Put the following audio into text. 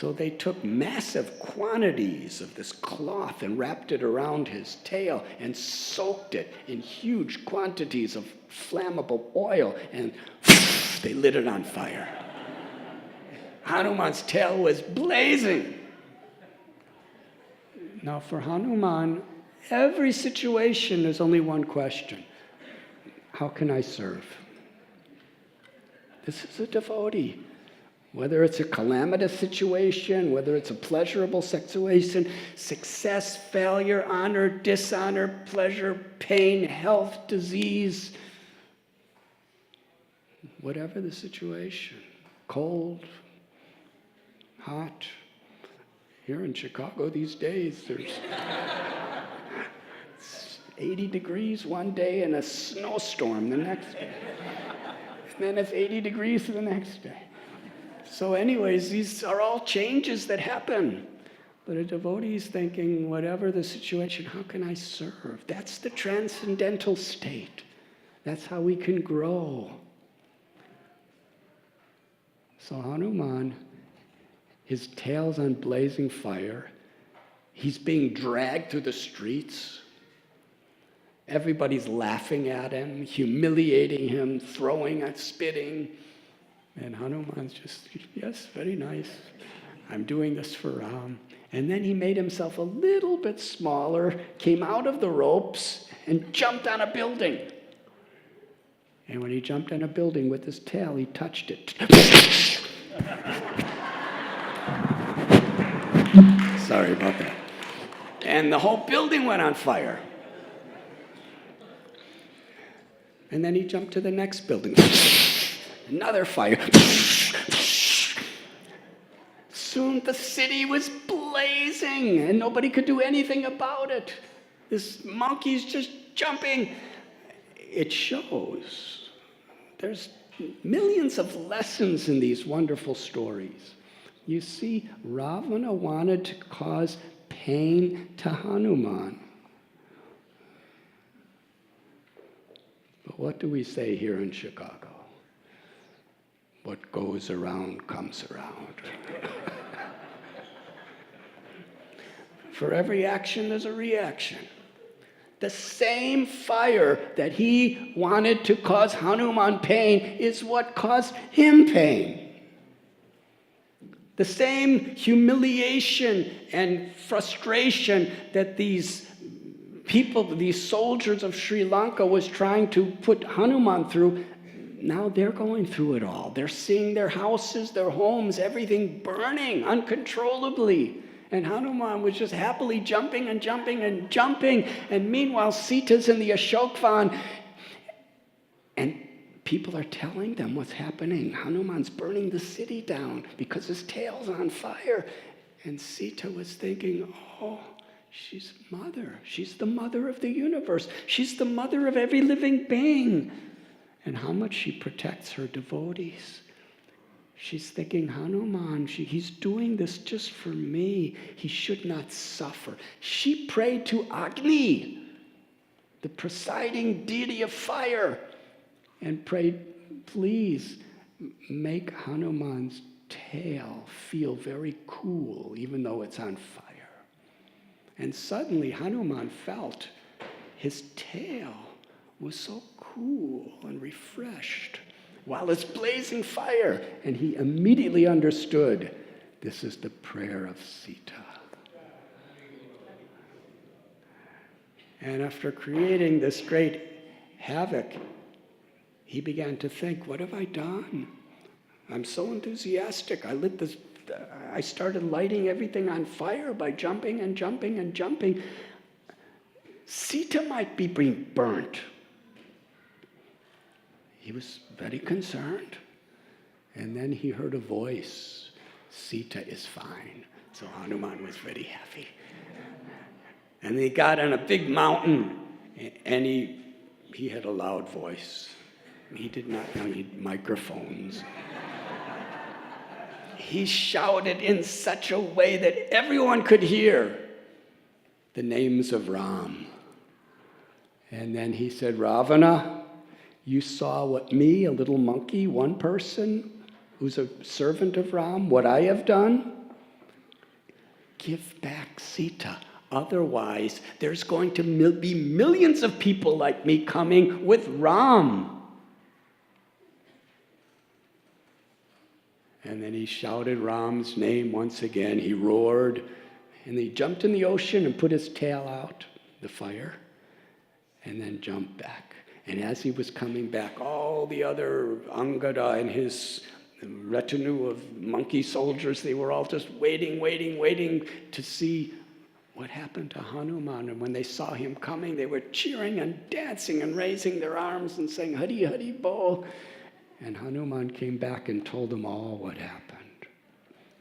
So they took massive quantities of this cloth and wrapped it around his tail and soaked it in huge quantities of flammable oil, and they lit it on fire. Hanuman's tail was blazing. Now for Hanuman, every situation there's only one question: how can I serve? This is a devotee. Whether it's a calamitous situation, whether it's a pleasurable situation, success, failure, honor, dishonor, pleasure, pain, health, disease, whatever the situation, cold, hot. Here in Chicago these days, there's 80 degrees one day and a snowstorm the next day. And then it's 80 degrees the next day. So anyways, these are all changes that happen. But a devotee is thinking, whatever the situation, how can I serve? That's the transcendental state. That's how we can grow. So Hanuman, his tail's on blazing fire. He's being dragged through the streets. Everybody's laughing at him, humiliating him, throwing and spitting. And Hanuman's just, yes, very nice. I'm doing this for Ram. And then he made himself a little bit smaller, came out of the ropes, and jumped on a building. And when he jumped on a building with his tail, he touched it. Sorry about that. And the whole building went on fire. And then he jumped to the next building. Another fire. Soon the city was blazing and nobody could do anything about it. This monkey's just jumping. It shows. There's millions of lessons in these wonderful stories. You see, Ravana wanted to cause pain to Hanuman. But what do we say here in Chicago? What goes around comes around. For every action, there's a reaction. The same fire that he wanted to cause Hanuman pain is what caused him pain. The same humiliation and frustration that these people, these soldiers of Sri Lanka was trying to put Hanuman through, now they're going through it all. They're seeing their houses, their homes, everything burning uncontrollably. And Hanuman was just happily jumping and jumping and jumping. And meanwhile, Sita's in the Ashokvan. And people are telling them what's happening. Hanuman's burning the city down because his tail's on fire. And Sita was thinking, oh, she's mother. She's the mother of the universe. She's the mother of every living being. And how much she protects her devotees. She's thinking, Hanuman, he's doing this just for me. He should not suffer. She prayed to Agni, the presiding deity of fire, and prayed, please make Hanuman's tail feel very cool, even though it's on fire. And suddenly Hanuman felt his tail was so cool and refreshed while it's blazing fire. And he immediately understood, this is the prayer of Sita. And after creating this great havoc, he began to think, what have I done? I'm so enthusiastic. I started lighting everything on fire by jumping and jumping and jumping. Sita might be being burnt. He was very concerned. And then he heard a voice, Sita is fine. So Hanuman was very happy. And he got on a big mountain, and he had a loud voice. He did not need microphones. He shouted in such a way that everyone could hear the names of Ram. And then he said, Ravana, you saw what me, a little monkey, one person who's a servant of Ram, what I have done. give back Sita. Otherwise, there's going to be millions of people like me coming with Ram. And then he shouted Ram's name once again. He roared, and he jumped in the ocean and put his tail out, the fire, and then jumped back. And as he was coming back, all the other Angada and his retinue of monkey soldiers, they were all just waiting to see what happened to Hanuman. And when they saw him coming, they were cheering and dancing and raising their arms and saying, Hari Hari Bol. And Hanuman came back and told them all what happened.